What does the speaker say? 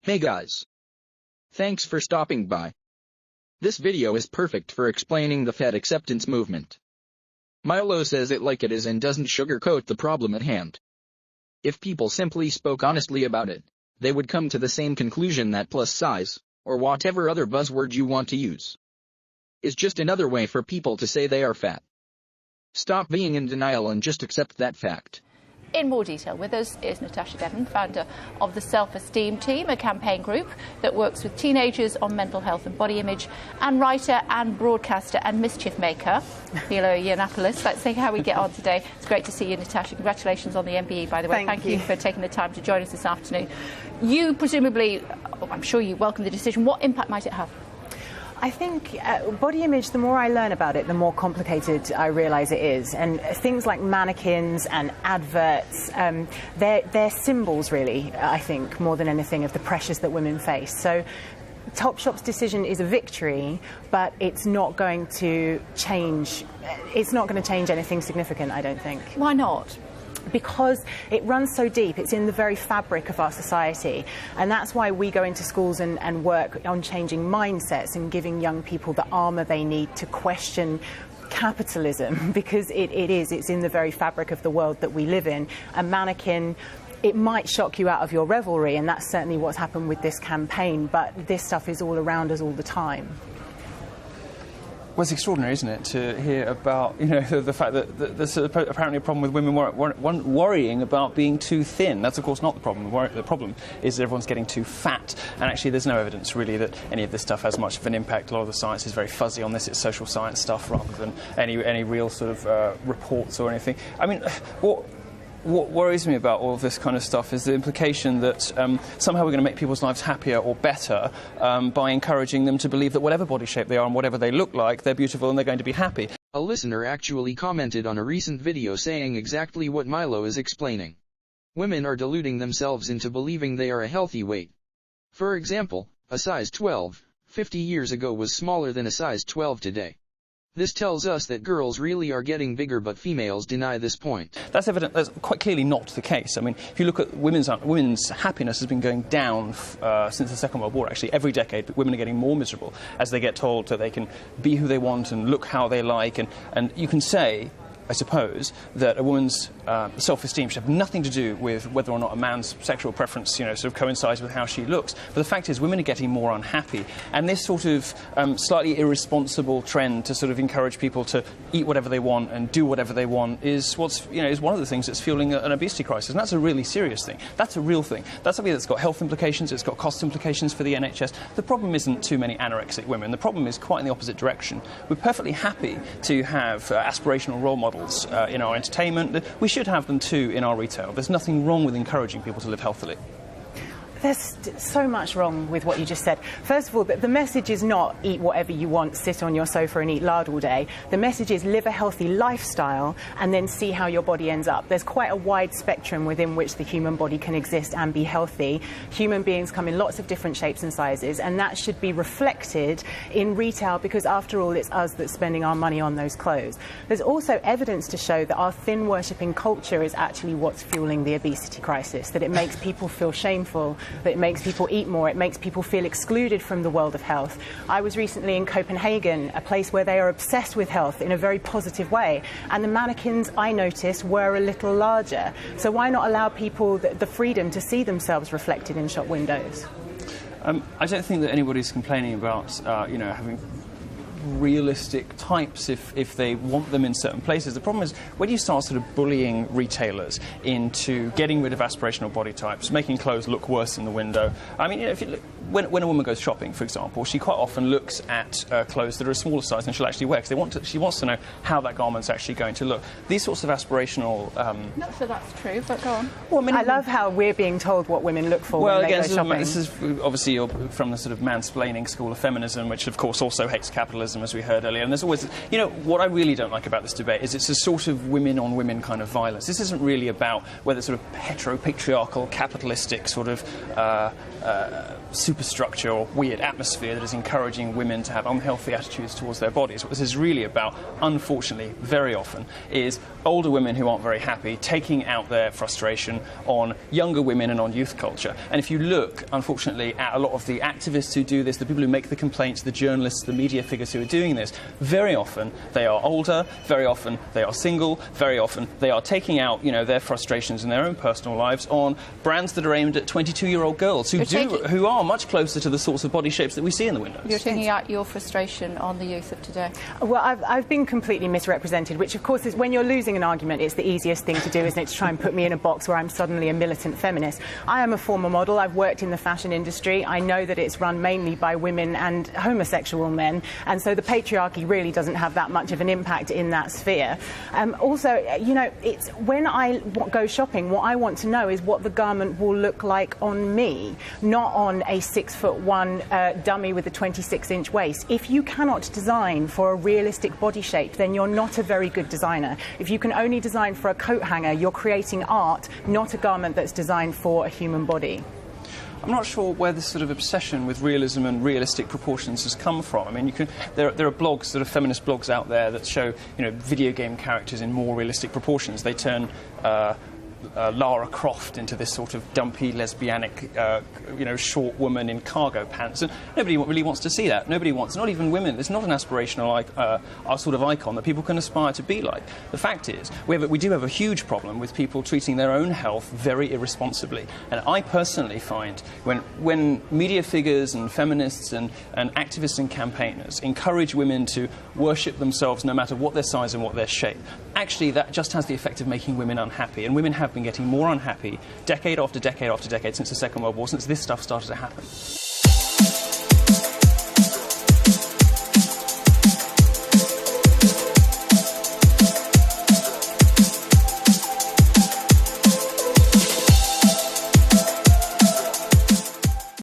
Hey guys. Thanks for stopping by. This video is perfect for explaining the fat acceptance movement. Milo says it like it is and doesn't sugarcoat the problem at hand. If people simply spoke honestly about it, they would come to the same conclusion that plus size, or whatever other buzzword you want to use, is just another way for people to say they are fat. Stop being in denial and just accept that fact. In more detail with us is Natasha Devon, founder of the Self-Esteem Team, a campaign group that works with teenagers on mental health and body image, and writer and broadcaster and mischief maker, Milo Yiannopoulos. Let's see how we get on today. It's great to see you, Natasha. Congratulations on the MBE, by the way. Thank you for taking the time to join us this afternoon. You presumably, I'm sure you welcome the decision. What impact might it have? I think body image, the more I learn about it, the more complicated I realise it is. And things like mannequins and adverts, they're symbols, really, I think, more than anything, of the pressures that women face. So Topshop's decision is a victory, but it's not going to change. It's not going to change anything significant, I don't think. Why not? Because it runs so deep, it's in the very fabric of our society. And that's why we go into schools and work on changing mindsets and giving young people the armour they need to question capitalism, because it's in the very fabric of the world that we live in. A mannequin, it might shock you out of your revelry, and that's certainly what's happened with this campaign, but this stuff is all around us all the time. Well, it's extraordinary, isn't it, to hear about, the fact that there's apparently a problem with women worrying about being too thin. That's, of course, not the problem. The problem is that everyone's getting too fat. And actually, there's no evidence, really, that any of this stuff has much of an impact. A lot of the science is very fuzzy on this. It's social science stuff rather than any real sort of reports or anything. I mean, what worries me about all of this kind of stuff is the implication that somehow we're going to make people's lives happier or better by encouraging them to believe that whatever body shape they are and whatever they look like, they're beautiful and they're going to be happy. A listener actually commented on a recent video saying exactly what Milo is explaining. Women are deluding themselves into believing they are a healthy weight. For example, a size 12, 50 years ago was smaller than a size 12 today. This tells us that girls really are getting bigger, but females deny this point. That's evident. That's quite clearly not the case. I mean, if you look at women's happiness has been going down since the Second World War, actually. Every decade, but women are getting more miserable as they get told that they can be who they want and look how they like. And you can say, I suppose, that a woman's self-esteem should have nothing to do with whether or not a man's sexual preference, sort of coincides with how she looks. But the fact is, women are getting more unhappy, and this sort of slightly irresponsible trend to sort of encourage people to eat whatever they want and do whatever they want is is one of the things that's fueling an obesity crisis, and that's a really serious thing. That's a real thing. That's something that's got health implications. It's got cost implications for the NHS. The problem isn't too many anorexic women. The problem is quite in the opposite direction. We're perfectly happy to have aspirational role models in our entertainment. We should have them too in our retail. There's nothing wrong with encouraging people to live healthily. There's so much wrong with what you just said. First of all, the message is not eat whatever you want, sit on your sofa and eat lard all day. The message is live a healthy lifestyle and then see how your body ends up. There's quite a wide spectrum within which the human body can exist and be healthy. Human beings come in lots of different shapes and sizes, and that should be reflected in retail, because after all, it's us that's spending our money on those clothes. There's also evidence to show that our thin worshipping culture is actually what's fueling the obesity crisis, that it makes people feel shameful, that it makes people eat more, it makes people feel excluded from the world of health. I was recently in Copenhagen, a place where they are obsessed with health in a very positive way, and the mannequins I noticed were a little larger. So why not allow people the freedom to see themselves reflected in shop windows? I don't think that anybody's complaining about, having realistic types if they want them in certain places. The problem is when you start sort of bullying retailers into getting rid of aspirational body types, making clothes look worse in the window. I mean, if you look, when a woman goes shopping, for example, she quite often looks at clothes that are a smaller size than she'll actually wear, because she wants to know how that garment's actually going to look. These sorts of aspirational... Not sure that's true, but go on. Well, I love how we're being told what women look for when they go shopping. This is obviously from the sort of mansplaining school of feminism, which of course also hates capitalism, as we heard earlier. And there's always, what I really don't like about this debate is it's a sort of women-on-women kind of violence. This isn't really about whether sort of heteropatriarchal, capitalistic sort of superstructure or weird atmosphere that is encouraging women to have unhealthy attitudes towards their bodies. What this is really about, unfortunately, very often, is older women who aren't very happy taking out their frustration on younger women and on youth culture. And if you look, unfortunately, at a lot of the activists who do this, the people who make the complaints, the journalists, the media figures who are doing this, very often they are older, very often they are single, very often they are taking out, their frustrations in their own personal lives on brands that are aimed at 22-year-old girls who are much closer to the sorts of body shapes that we see in the windows. You're taking out your frustration on the youth of today. Well, I've been completely misrepresented, which of course is when you're losing an argument, it's the easiest thing to do, isn't it, to try and put me in a box where I'm suddenly a militant feminist. I am a former model. I've worked in the fashion industry. I know that it's run mainly by women and homosexual men, and so the patriarchy really doesn't have that much of an impact in that sphere. Also, it's when I go shopping, what I want to know is what the garment will look like on me, not on a 6'1" dummy with a 26-inch waist. If you cannot design for a realistic body shape, then you're not a very good designer. If you can only design for a coat hanger, you're creating art, not a garment that's designed for a human body. I'm not sure where this sort of obsession with realism and realistic proportions has come from. I mean, there are blogs, sort of feminist blogs out there that show, video game characters in more realistic proportions. They turn Lara Croft into this sort of dumpy, lesbianic, short woman in cargo pants. And nobody really wants to see that. Nobody wants, not even women. It's not an aspirational sort of icon that people can aspire to be like. The fact is, we do have a huge problem with people treating their own health very irresponsibly. And I personally find when media figures and feminists and activists and campaigners encourage women to worship themselves no matter what their size and what their shape, actually that just has the effect of making women unhappy. And women have been getting more unhappy decade after decade after decade since the Second World War, since this stuff started to happen.